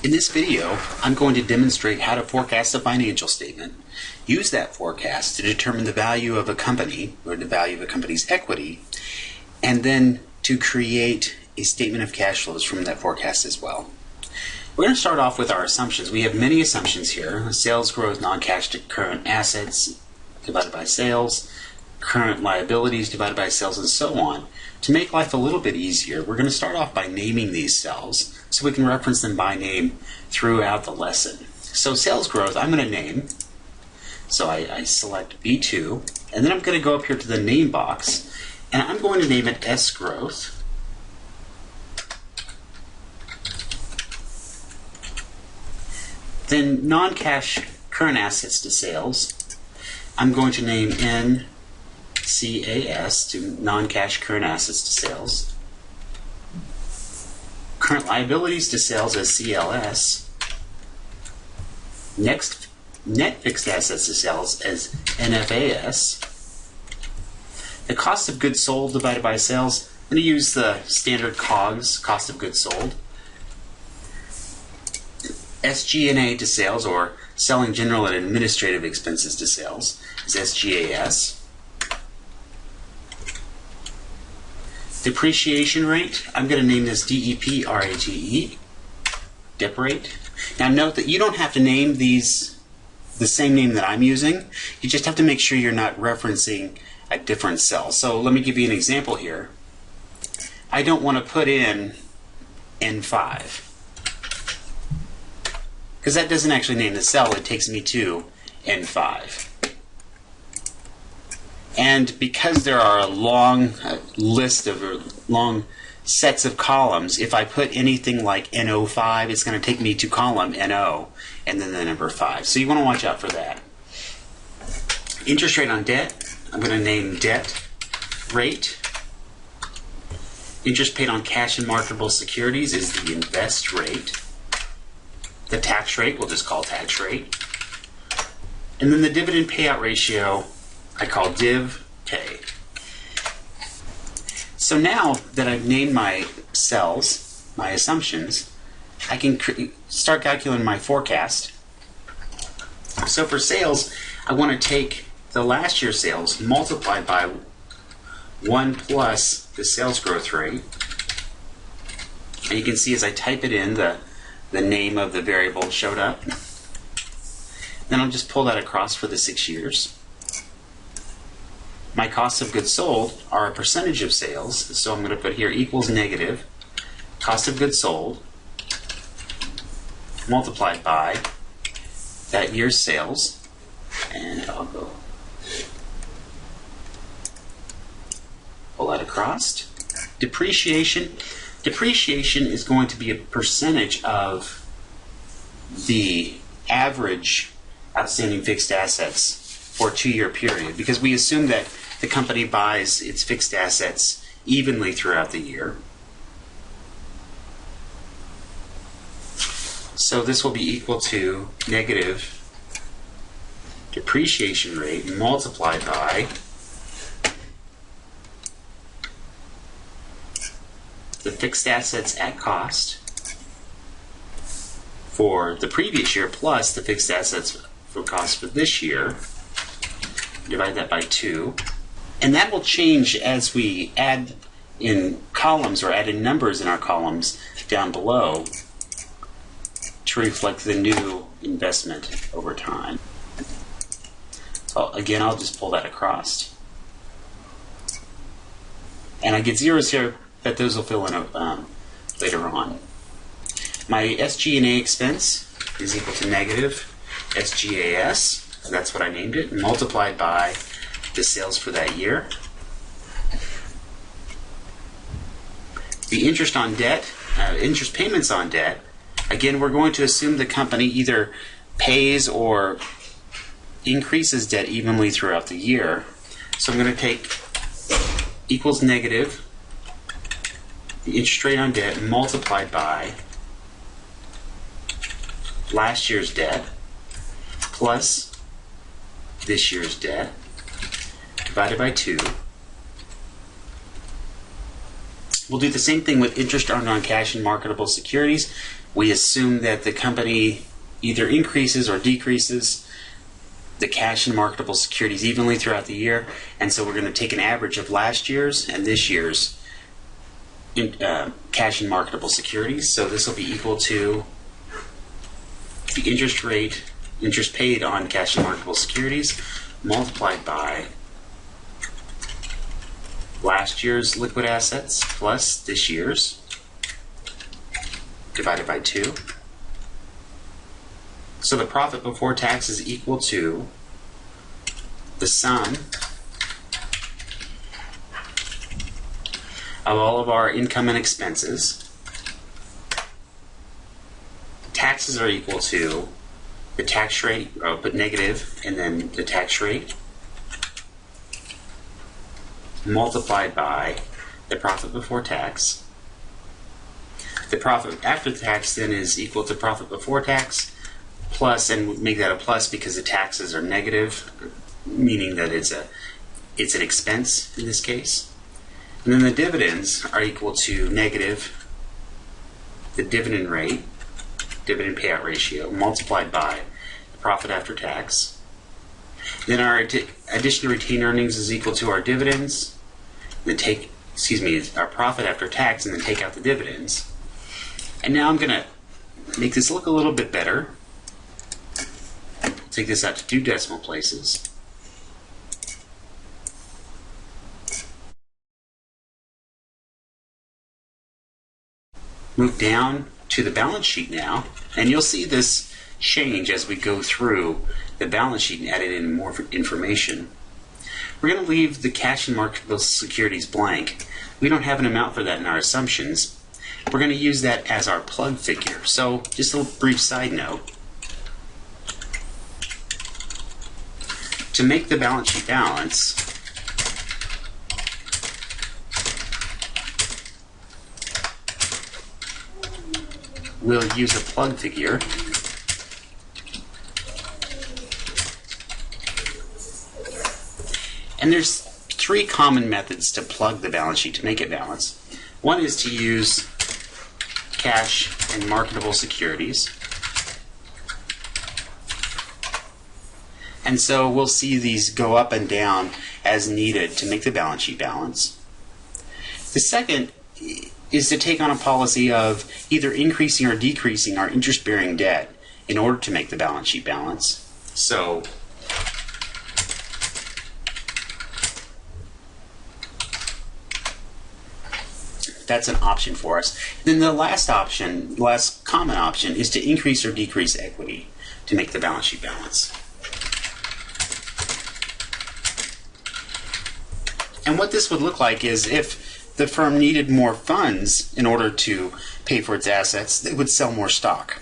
In this video, I'm going to demonstrate how to forecast a financial statement, use that forecast to determine the value of a company or the value of a company's equity, and then to create a statement of cash flows from that forecast as well. We're going to start off with our assumptions. We have many assumptions here. Sales growth, non-cash to current assets divided by sales, current liabilities divided by sales, and so on. To make life a little bit easier, we're going to start off by naming these cells so we can reference them by name throughout the lesson. So sales growth, I'm going to name. So I select B2, and then I'm going to go up here to the name box, and I'm going to name it S growth. Then non-cash current assets to sales, I'm going to name NCAS to non-cash current assets to sales. Current liabilities to sales as CLS. Next, net fixed assets to sales as NFAS. The cost of goods sold divided by sales, I'm going to use the standard COGS, cost of goods sold. SG&A to sales, or selling general and administrative expenses to sales, is SGAS. Depreciation rate, I'm going to name this DEPRATE, DEP rate. Now note that you don't have to name these the same name that I'm using. You just have to make sure you're not referencing a different cell. So let me give you an example here. I don't want to put in N5, because that doesn't actually name the cell. It takes me to N5. And because there are a long list of long sets of columns, if I put anything like NO5, it's going to take me to column NO and then the number 5. So you want to watch out for that. Interest rate on debt, I'm going to name debt rate. Interest paid on cash and marketable securities is the invest rate. The tax rate, we'll just call tax rate. And then the dividend payout ratio, I call div pay. So now that I've named my cells, my assumptions, I can start calculating my forecast. So for sales, I want to take the last year's sales multiplied by 1 plus the sales growth rate. And you can see as I type it in, the name of the variable showed up. Then I'll just pull that across for the 6 years. My costs of goods sold are a percentage of sales, so I'm going to put here equals negative cost of goods sold multiplied by that year's sales, and I'll go pull that across. Depreciation is going to be a percentage of the average outstanding fixed assets for a 2-year period, because we assume that the company buys its fixed assets evenly throughout the year. So this will be equal to negative depreciation rate multiplied by the fixed assets at cost for the previous year plus the fixed assets for cost for this year. Divide that by 2. And that will change as we add in columns or add in numbers in our columns down below to reflect the new investment over time. So again, I'll just pull that across. And I get zeros here, but those will fill in later on. My SG&A expense is equal to negative SGAS. So that's what I named it, multiplied by the sales for that year. The interest on debt, interest payments on debt, again, we're going to assume the company either pays or increases debt evenly throughout the year. So I'm going to take equals negative the interest rate on debt multiplied by last year's debt plus this year's debt divided by 2. We'll do the same thing with interest earned on cash and marketable securities. We assume that the company either increases or decreases the cash and marketable securities evenly throughout the year, and so we're going to take an average of last year's and this year's cash and marketable securities. So this will be equal to the interest paid on cash and marketable securities multiplied by last year's liquid assets plus this year's divided by 2. So the profit before tax is equal to the sum of all of our income and expenses. Taxes are equal to the tax rate, I'll put negative, and then the tax rate multiplied by the profit before tax. The profit after tax then is equal to profit before tax plus, and we make that a plus because the taxes are negative, meaning that it's an expense in this case. And then the dividends are equal to negative the dividend rate, dividend payout ratio, multiplied by the profit after tax. Then our addition to retained earnings is equal to our dividends, then our profit after tax, and then take out the dividends. And now I'm going to make this look a little bit better. Take this out to 2 decimal places. Move down to the balance sheet now, and you'll see this change as we go through the balance sheet and add in more information. We're going to leave the cash and marketable securities blank. We don't have an amount for that in our assumptions. We're going to use that as our plug figure. So just a brief side note. To make the balance sheet balance, we'll use a plug figure. And there's 3 common methods to plug the balance sheet to make it balance. One is to use cash and marketable securities. And so we'll see these go up and down as needed to make the balance sheet balance. The second is to take on a policy of either increasing or decreasing our interest-bearing debt in order to make the balance sheet balance. So that's an option for us. Then the last common option, is to increase or decrease equity to make the balance sheet balance. And what this would look like is if the firm needed more funds in order to pay for its assets, they would sell more stock.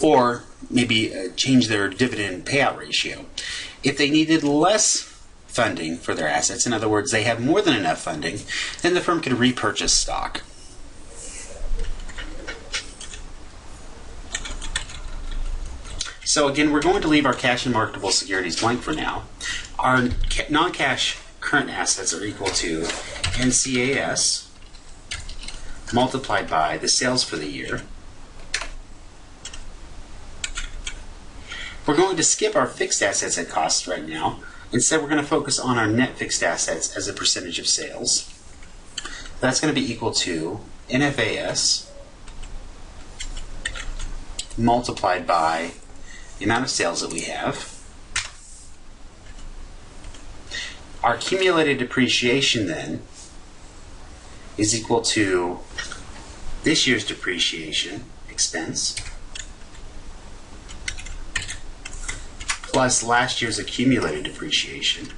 Or maybe change their dividend payout ratio. If they needed less funding for their assets, in other words, they have more than enough funding, then the firm could repurchase stock. So again, we're going to leave our cash and marketable securities blank for now. Our non-cash current assets are equal to NCAS multiplied by the sales for the year. We're going to skip our fixed assets at cost right now. Instead, we're going to focus on our net fixed assets as a percentage of sales. That's going to be equal to NFAS multiplied by the amount of sales that we have. Our accumulated depreciation then is equal to this year's depreciation expense plus last year's accumulated depreciation.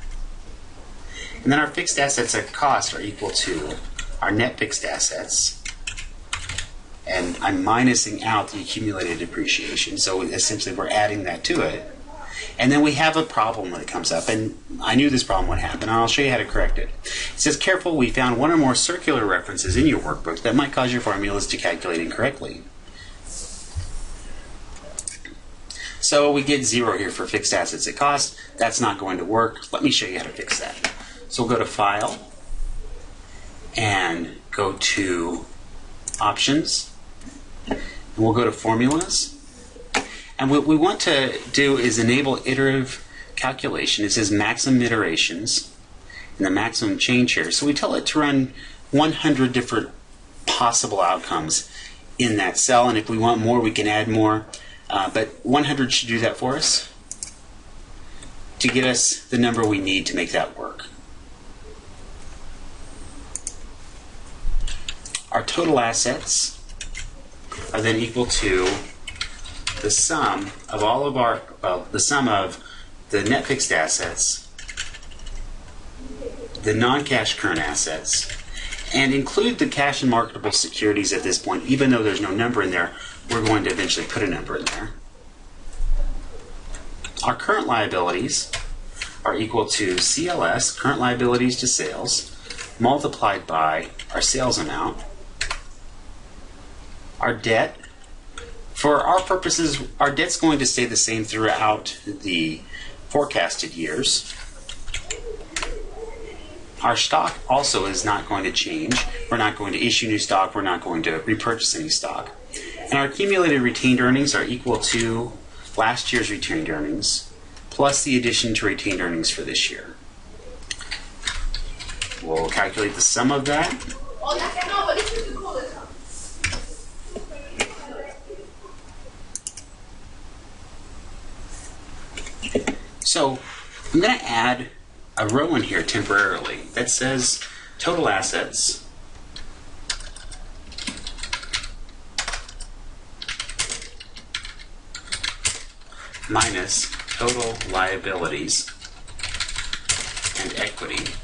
And then our fixed assets at cost are equal to our net fixed assets, and I'm minusing out the accumulated depreciation, so essentially we're adding that to it. And then we have a problem when it comes up, and I knew this problem would happen, and I'll show you how to correct it. It says, careful, we found one or more circular references in your workbook that might cause your formulas to calculate incorrectly. So we get 0 here for fixed assets at cost. That's not going to work. Let me show you how to fix that. So we'll go to File, and go to Options, and we'll go to Formulas. And what we want to do is enable iterative calculation. It says maximum iterations and the maximum change here. So we tell it to run 100 different possible outcomes in that cell, and if we want more, we can add more. But 100 should do that for us to get us the number we need to make that work. Our total assets are then equal to the sum of all of our, the sum of the net fixed assets, the non-cash current assets, and include the cash and marketable securities at this point. Even though there's no number in there, we're going to eventually put a number in there. Our current liabilities are equal to CLS, current liabilities to sales, multiplied by our sales amount. Our debt, for our purposes, our debt's going to stay the same throughout the forecasted years. Our stock also is not going to change. We're not going to issue new stock. We're not going to repurchase any stock. And our accumulated retained earnings are equal to last year's retained earnings plus the addition to retained earnings for this year. We'll calculate the sum of that. So I'm going to add a row in here temporarily that says total assets minus total liabilities and equity.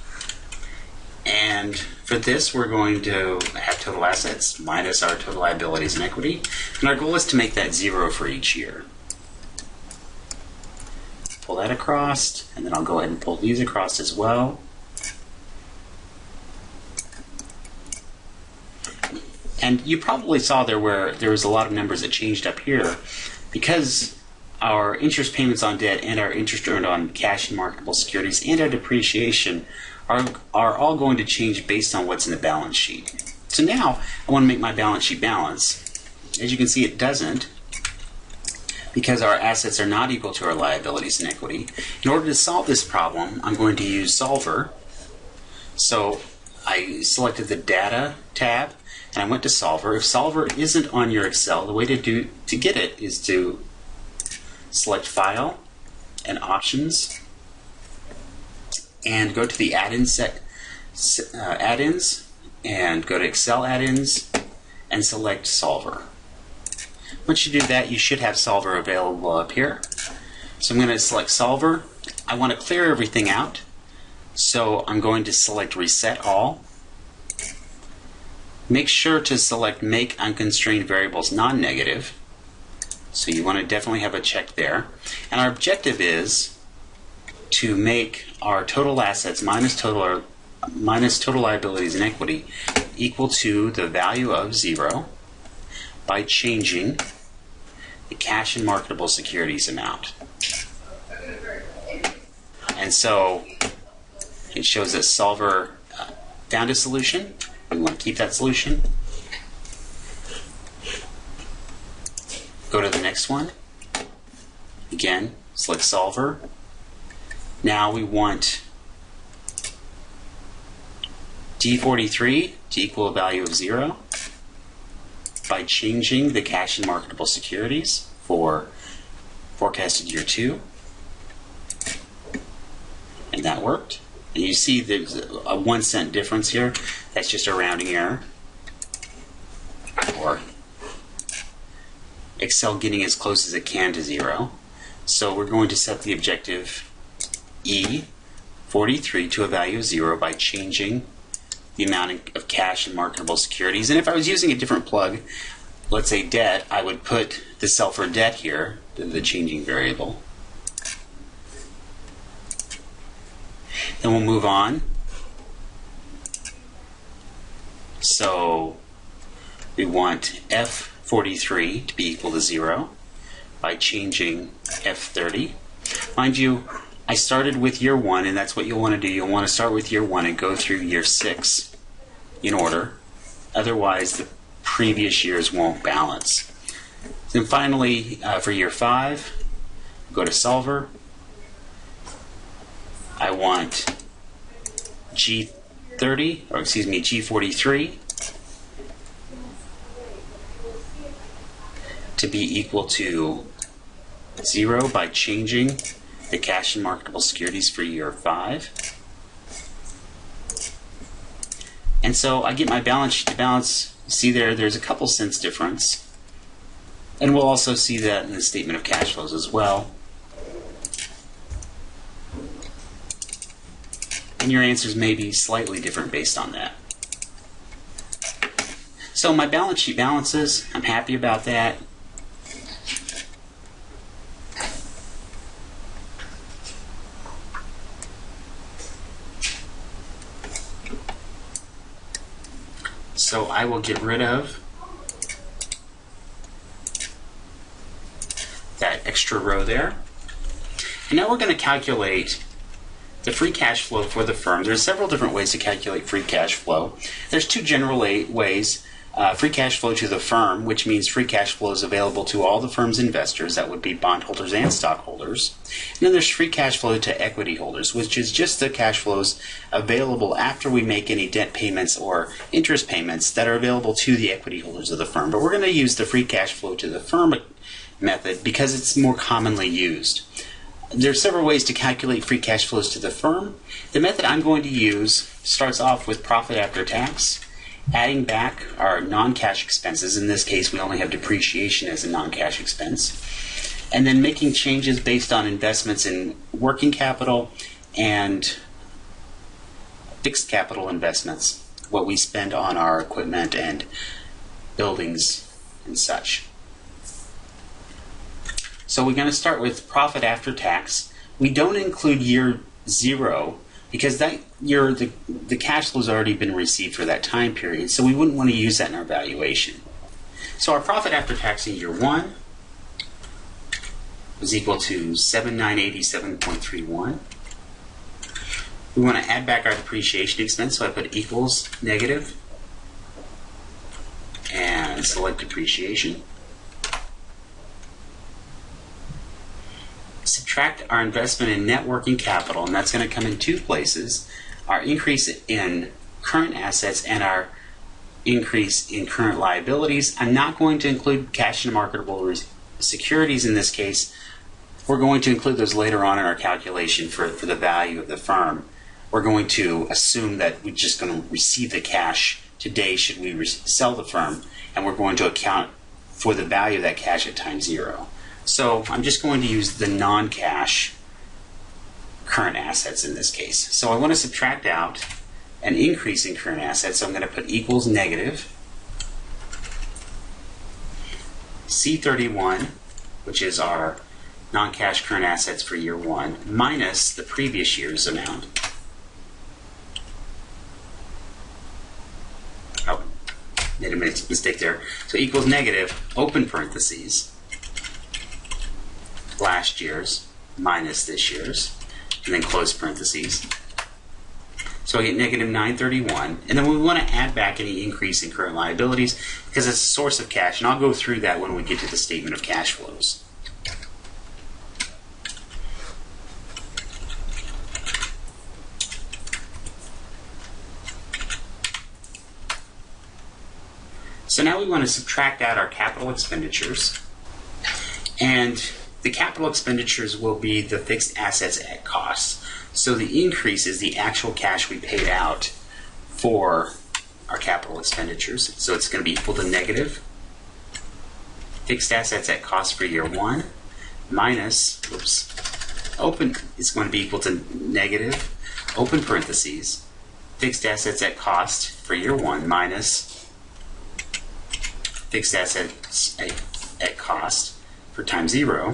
And for this, we're going to have total assets minus our total liabilities and equity. And our goal is to make that 0 for each year. Pull that across, and then I'll go ahead and pull these across as well. And you probably saw there where there was a lot of numbers that changed up here because our interest payments on debt and our interest earned on cash and marketable securities and our depreciation are all going to change based on what's in the balance sheet. So now I want to make my balance sheet balance. As you can see, it doesn't, because our assets are not equal to our liabilities and equity. In order to solve this problem, I'm going to use Solver. So I selected the Data tab, and I went to Solver. If Solver isn't on your Excel, the way to get it is to select File and Options, and go to the add-ins and go to Excel add-ins and select Solver. Once you do that, you should have Solver available up here. So I'm going to select Solver. I want to clear everything out, so I'm going to select Reset All. Make sure to select Make Unconstrained Variables Non-Negative. So you want to definitely have a check there. And our objective is to make our total assets minus total liabilities and equity equal to the value of 0 by changing the cash and marketable securities amount. And so it shows that Solver found a solution. We want to keep that solution. Go to the next one. Again, select Solver. Now we want D43 to equal a value of 0 by changing the cash and marketable securities for forecasted year 2. And that worked. And you see there's a 1 cent difference here. That's just a rounding error. Or Excel getting as close as it can to 0. So we're going to set the objective E43 to a value of 0 by changing the amount of cash and marketable securities. And if I was using a different plug, let's say debt, I would put the cell for debt here, the changing variable. Then we'll move on. So we want F43 to be equal to 0 by changing F30. Mind you, I started with year 1, and that's what you'll want to do. You'll want to start with year 1 and go through year 6 in order. Otherwise, the previous years won't balance. Then finally, for year 5, go to Solver. I want G43 to be equal to 0 by changing the cash and marketable securities for year 5. And so I get my balance sheet to balance. See there's a couple cents difference. And we'll also see that in the statement of cash flows as well. And your answers may be slightly different based on that. So my balance sheet balances, I'm happy about that. So I will get rid of that extra row there. And now we're going to calculate the free cash flow for the firm. There's several different ways to calculate free cash flow. There's 2 general ways. Free cash flow to the firm, which means free cash flow is available to all the firm's investors. That would be bondholders and stockholders. And then there's free cash flow to equity holders, which is just the cash flows available after we make any debt payments or interest payments that are available to the equity holders of the firm. But we're going to use the free cash flow to the firm method because it's more commonly used. There are several ways to calculate free cash flows to the firm. The method I'm going to use starts off with profit after tax, adding back our non-cash expenses. In this case, we only have depreciation as a non-cash expense, and then making changes based on investments in working capital and fixed capital investments, what we spend on our equipment and buildings and such. So we're going to start with profit after tax. We don't include year 0 because that year the cash flow has already been received for that time period, so we wouldn't want to use that in our valuation. So our profit after tax in year 1 was equal to 7,987.31. We want to add back our depreciation expense, so I put equals negative and select depreciation. Subtract our investment in net working capital, and that's going to come in 2 places: our increase in current assets and our increase in current liabilities. I'm not going to include cash and marketable securities in this case. We're going to include those later on in our calculation for the value of the firm. We're going to assume that we're just going to receive the cash today should we sell the firm, and we're going to account for the value of that cash at time 0. So I'm just going to use the non-cash current assets in this case. So I want to subtract out an increase in current assets, so I'm going to put equals negative C31, which is our non-cash current assets for year 1, minus the previous year's amount. Oh, made a mistake there. So equals negative, open parentheses, last year's minus this year's, and then close parentheses. So I get negative 931, and then we want to add back any increase in current liabilities because it's a source of cash, and I'll go through that when we get to the statement of cash flows. So now we want to subtract out our capital expenditures, and the capital expenditures will be the fixed assets at cost. So the increase is the actual cash we paid out for our capital expenditures. So it's going to be equal to negative fixed assets at cost for year 1 minus, open is going to be equal to negative, open parentheses, fixed assets at cost for year 1 minus fixed assets at cost for time 0.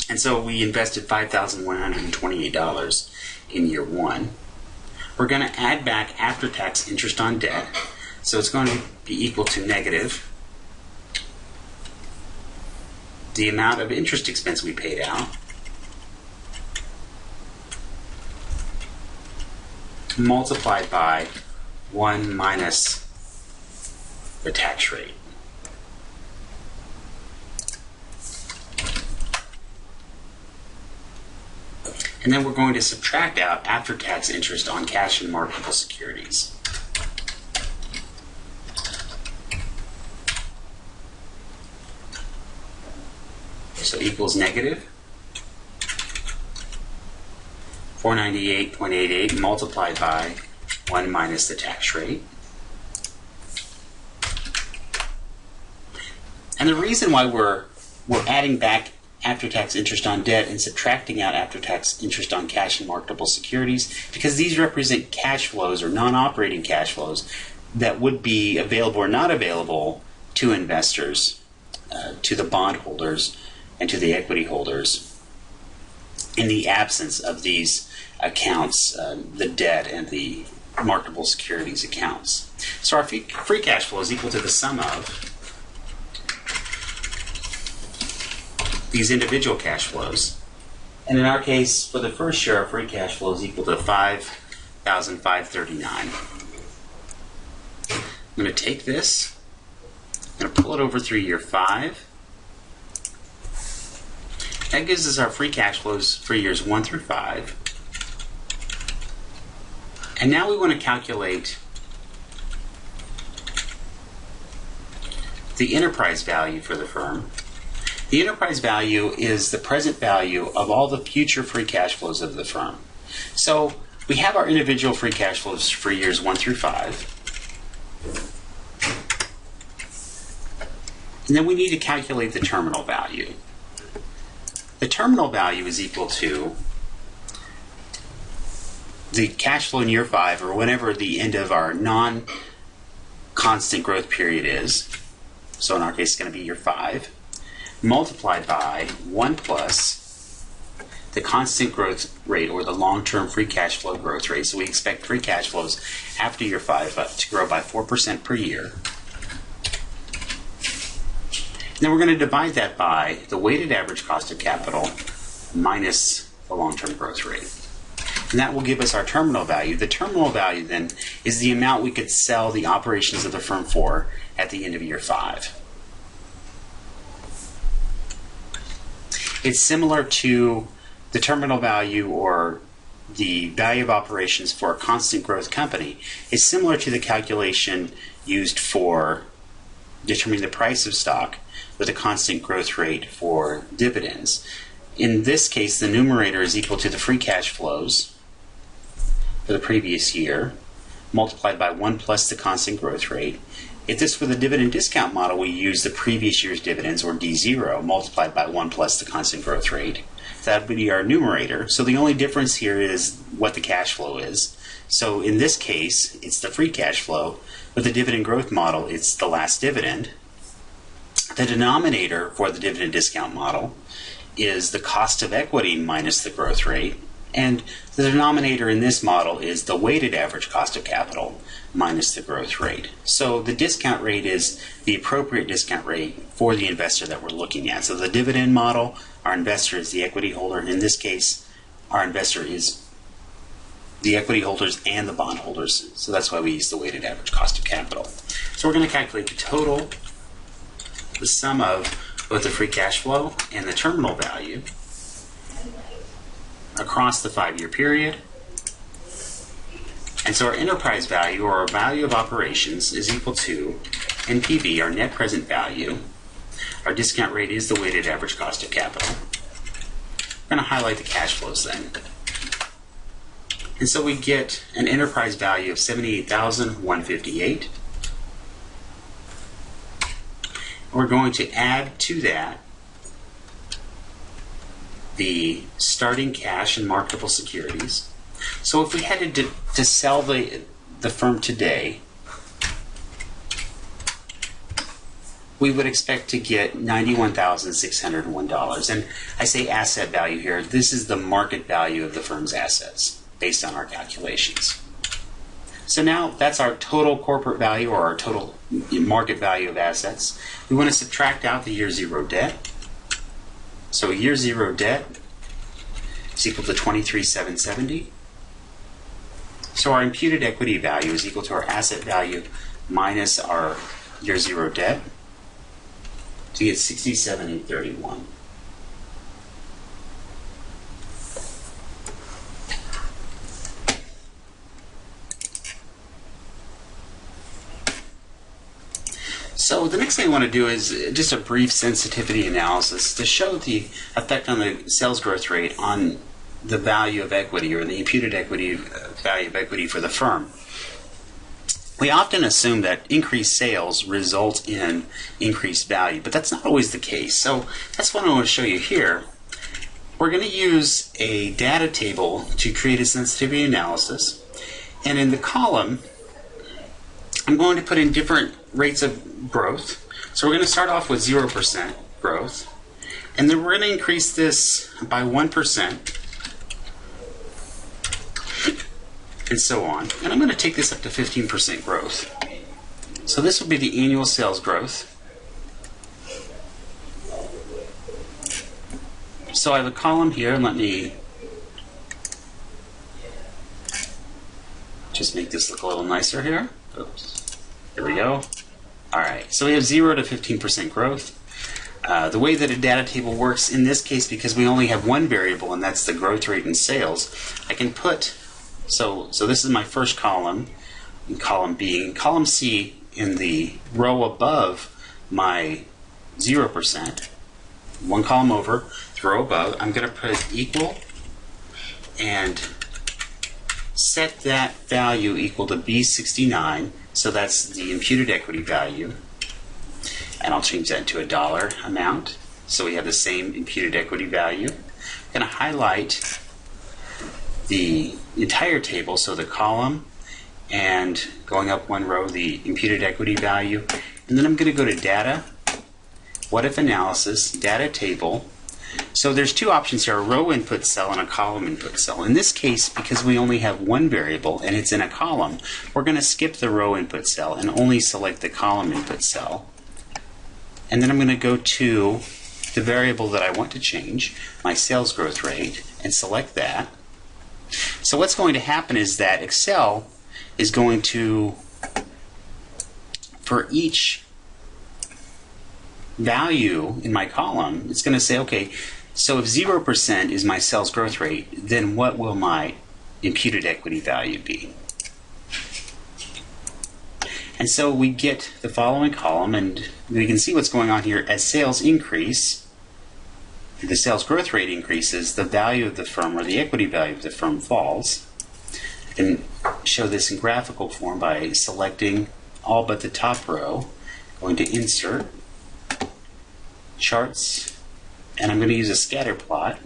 And so we invested $5,128 in year 1. We're going to add back after-tax interest on debt. So it's going to be equal to negative the amount of interest expense we paid out multiplied by 1 minus the tax rate. And then we're going to subtract out after-tax interest on cash and marketable securities. So equals negative 498.88 multiplied by 1 minus the tax rate. And the reason why we're adding back after-tax interest on debt and subtracting out after-tax interest on cash and marketable securities, because these represent cash flows or non-operating cash flows that would be available or not available to investors, to the bondholders, and to the equity holders in the absence of these accounts, the debt and the marketable securities accounts. So our free cash flow is equal to the sum of these individual cash flows. And in our case, for the first year, our free cash flow is equal to $5,539. I'm going to take this, I'm going to pull it over through year 5. That gives us our free cash flows for years 1 through 5. And now we want to calculate the enterprise value for the firm. The enterprise value is the present value of all the future free cash flows of the firm. So we have our individual free cash flows for years 1 through 5. And then we need to calculate the terminal value. The terminal value is equal to the cash flow in year 5, or whenever the end of our non-constant growth period is. So in our case, it's going to be year 5. Multiplied by 1 plus the constant growth rate, or the long-term free cash flow growth rate. So we expect free cash flows after year 5 to grow by 4% per year. And then we're going to divide that by the weighted average cost of capital minus the long-term growth rate. And that will give us our terminal value. The terminal value then is the amount we could sell the operations of the firm for at the end of year 5. It's similar to the terminal value, or the value of operations for a constant growth company. It's similar to the calculation used for determining the price of stock with a constant growth rate for dividends. In this case, the numerator is equal to the free cash flows for the previous year multiplied by 1 plus the constant growth rate. If this were the dividend discount model, we use the previous year's dividends, or D0, multiplied by 1 plus the constant growth rate. That would be our numerator. So the only difference here is what the cash flow is. So in this case, it's the free cash flow. With the dividend growth model, it's the last dividend. The denominator for the dividend discount model is the cost of equity minus the growth rate. And the denominator in this model is the weighted average cost of capital minus the growth rate. So the discount rate is the appropriate discount rate for the investor that we're looking at. So the dividend model, our investor is the equity holder. In this case, our investor is the equity holders and the bond holders. So that's why we use the weighted average cost of capital. So we're going to calculate the total, the sum of both the free cash flow and the terminal value across the 5-year period. And so our enterprise value, or our value of operations, is equal to NPV, our net present value. Our discount rate is the weighted average cost of capital. We're going to highlight the cash flows then. And so we get an enterprise value of $78,158. We're going to add to that the starting cash and marketable securities. So if we had to sell the firm today, we would expect to get $91,601. And I say asset value here. This is the market value of the firm's assets based on our calculations. So now that's our total corporate value, or our total market value of assets. We want to subtract out the year 0 debt. So year 0 debt is equal to $23,770. So our imputed equity value is equal to our asset value minus our year zero debt. So you get 67,831. So the next thing I want to do is just a brief sensitivity analysis to show the effect on the sales growth rate on the value of equity, or the imputed equity value of equity for the firm. We often assume that increased sales result in increased value, but that's not always the case. So that's what I want to show you here. We're going to use a data table to create a sensitivity analysis, and in the column I'm going to put in different rates of growth. So we're going to start off with 0% growth, and then we're going to increase this by 1%, and so on. And I'm going to take this up to 15% growth. So this will be the annual sales growth. So I have a column here, and let me just make this look a little nicer here. Oops. There we go. Alright, so we have 0 to 15% growth. The way that a data table works in this case, because we only have one variable, and that's the growth rate in sales, I can put, so this is my first column, in column B, and column C in the row above my 0%, one column over, the row above, I'm going to put equal and set that value equal to B69, so that's the imputed equity value, and I'll change that to a dollar amount, so we have the same imputed equity value. I'm going to highlight the entire table, so the column, and going up one row, the imputed equity value, and then I'm going to go to Data, What If Analysis, Data Table. So there's two options here, a row input cell and a column input cell. In this case, because we only have one variable and it's in a column, we're going to skip the row input cell and only select the column input cell. And then I'm going to go to the variable that I want to change, my sales growth rate, and select that. So what's going to happen is that Excel is going to, for each value in my column, it's going to say, okay, so if 0% is my sales growth rate, then what will my imputed equity value be? And so we get the following column, and we can see what's going on here. As sales increase, the sales growth rate increases, the value of the firm, or the equity value of the firm, falls. I can show this in graphical form by selecting all but the top row, going to Insert, Charts, and I'm going to use a scatter plot.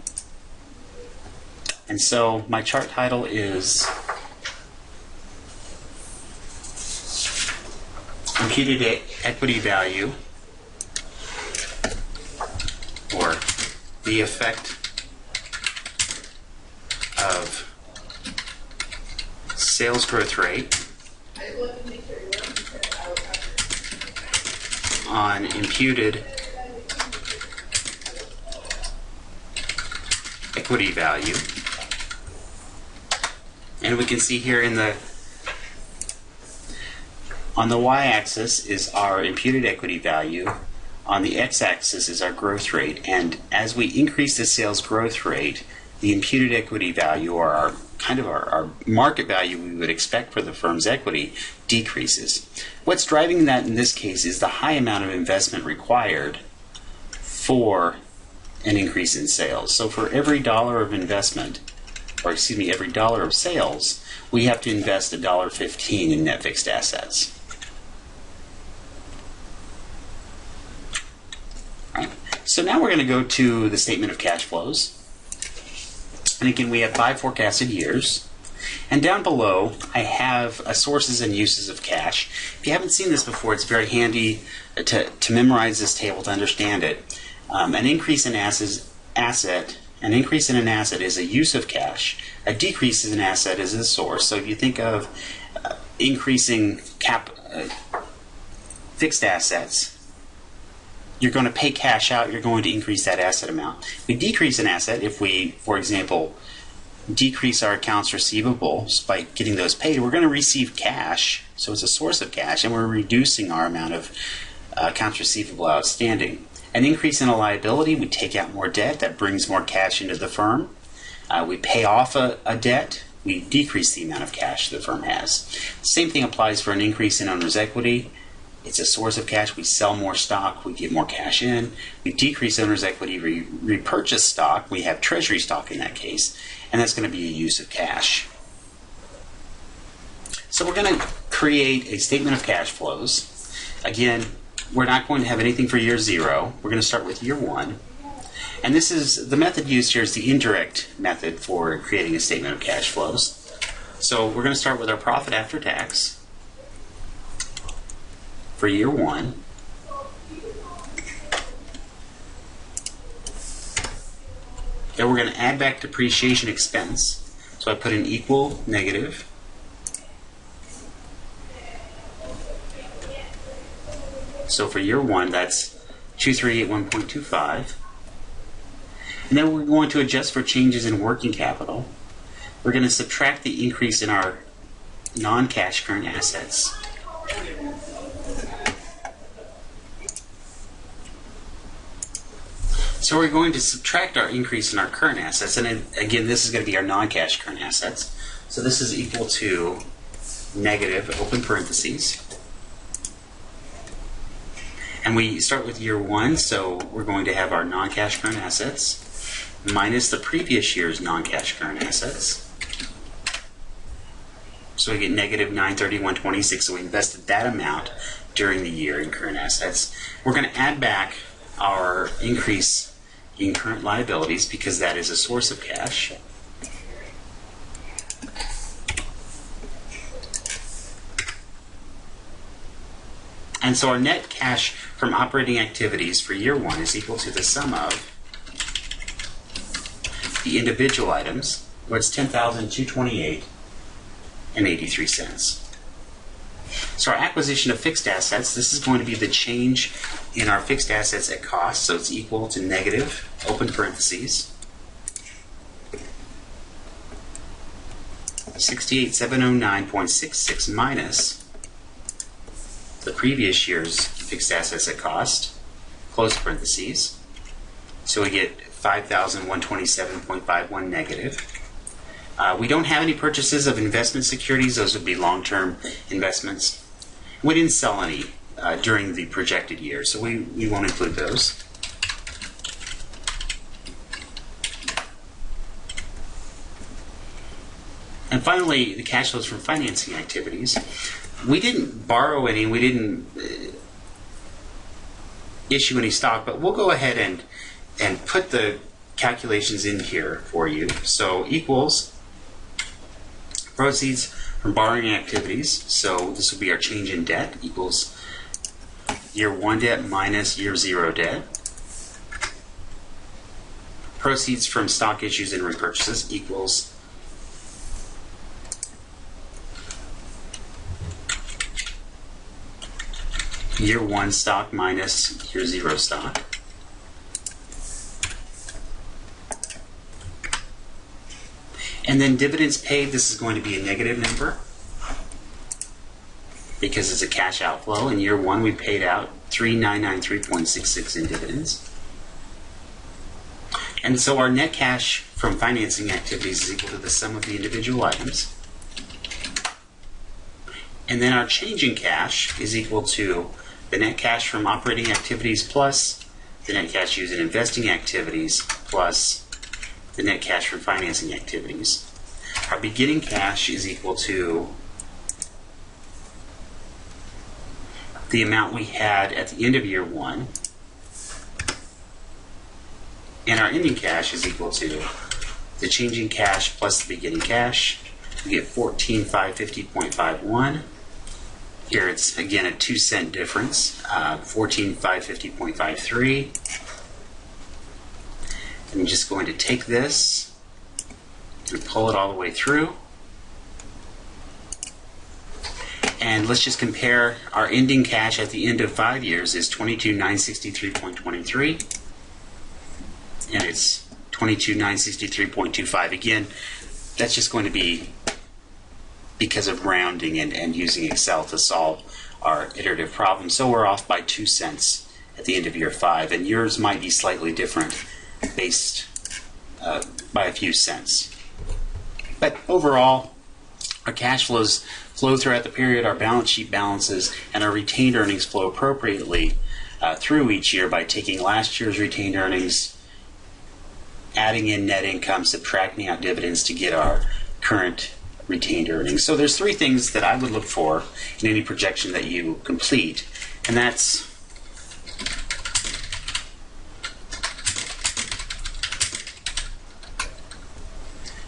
And so my chart title is Imputed Equity Value, or the effect of sales growth rate on imputed equity value. And we can see here in the on the y-axis is our imputed equity value, on the x-axis is our growth rate, and as we increase the sales growth rate, the imputed equity value, or our market value we would expect for the firm's equity, decreases. What's driving that in this case is the high amount of investment required for an increase in sales. So for every dollar of investment, or excuse me, every dollar of sales, we have to invest $1.15 in net fixed assets. Right. So now we're going to go to the statement of cash flows. And again, we have 5 forecasted years. And down below, I have sources and uses of cash. If you haven't seen this before, it's very handy to memorize this table to understand it. An increase in an increase in an asset is a use of cash. A decrease in an asset is a source. So if you think of increasing fixed assets, you're going to pay cash out, you're going to increase that asset amount. We decrease an asset if we, for example, decrease our accounts receivables by getting those paid, we're going to receive cash. So it's a source of cash, and we're reducing our amount of accounts receivable outstanding. An increase in a liability, we take out more debt. That brings more cash into the firm. We pay off a debt. We decrease the amount of cash the firm has. Same thing applies for an increase in owner's equity. It's a source of cash. We sell more stock. We get more cash in. We decrease owner's equity. We repurchase stock. We have treasury stock in that case. And that's going to be a use of cash. So we're going to create a statement of cash flows. Again, we're not going to have anything for year 0. We're going to start with year 1. And this is the method used here is the indirect method for creating a statement of cash flows. So we're going to start with our profit after tax for year 1. Then we're going to add back depreciation expense. So I put an equal negative. So for year 1, that's 2381.25. And then we're going to adjust for changes in working capital. We're going to subtract the increase in our non-cash current assets. So we're going to subtract our increase in our current assets, and again, this is going to be our non-cash current assets. So this is equal to negative, open parentheses. And we start with year 1, so we're going to have our non-cash current assets minus the previous year's non-cash current assets. So we get negative 931.26, so we invested that amount during the year in current assets. We're going to add back our increase in current liabilities because that is a source of cash. And so our net cash from operating activities for year 1 is equal to the sum of the individual items, where it's $10,228.83. So our acquisition of fixed assets, this is going to be the change in our fixed assets at cost, so it's equal to negative, open parentheses, 68,709.66 minus the previous year's fixed assets at cost, close parentheses. So we get 5,127.51 negative. We don't have any purchases of investment securities. Those would be long-term investments. We didn't sell any during the projected year, so we won't include those. And finally, the cash flows from financing activities. We didn't borrow any, we didn't issue any stock, but we'll go ahead and put the calculations in here for you. So equals proceeds from borrowing activities, so this will be our change in debt, equals year 1 debt minus year 0 debt. Proceeds from stock issues and repurchases equals year 1 stock minus year 0 stock. And then dividends paid, this is going to be a negative number because it's a cash outflow. In year 1, we paid out $3,993.66 in dividends. And so our net cash from financing activities is equal to the sum of the individual items. And then our change in cash is equal to the net cash from operating activities plus the net cash used in investing activities plus the net cash from financing activities. Our beginning cash is equal to the amount we had at the end of year 1, and our ending cash is equal to the change in cash plus the beginning cash. We get 14,550.51. Here it's again a 2-cent difference, 14,550.53. I'm just going to take this and pull it all the way through. And let's just compare our ending cash at the end of 5 years is 22,963.23, and it's 22,963.25. Again, that's just going to be because of rounding and using Excel to solve our iterative problem. So we're off by 2 cents at the end of year 5, and yours might be slightly different based by a few cents. But overall, our cash flows flow throughout the period, our balance sheet balances, and our retained earnings flow appropriately through each year by taking last year's retained earnings, adding in net income, subtracting out dividends to get our current retained earnings. So there's 3 things that I would look for in any projection that you complete, and that's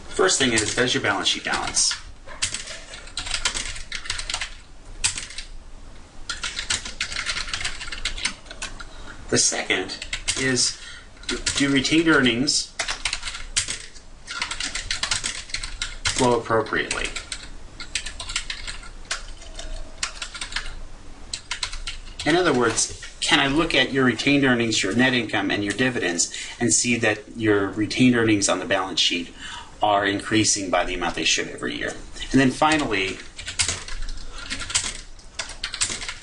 first thing is, does your balance sheet balance? The second is, do retained earnings flow appropriately? In other words, can I look at your retained earnings, your net income, and your dividends and see that your retained earnings on the balance sheet are increasing by the amount they should every year? And then finally,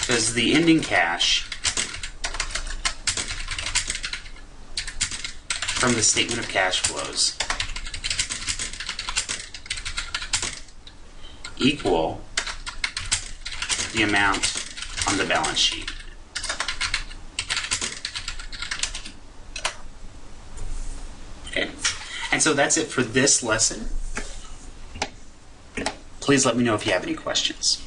does the ending cash from the statement of cash flows equal the amount on the balance sheet? Okay, and so that's it for this lesson. Please let me know if you have any questions.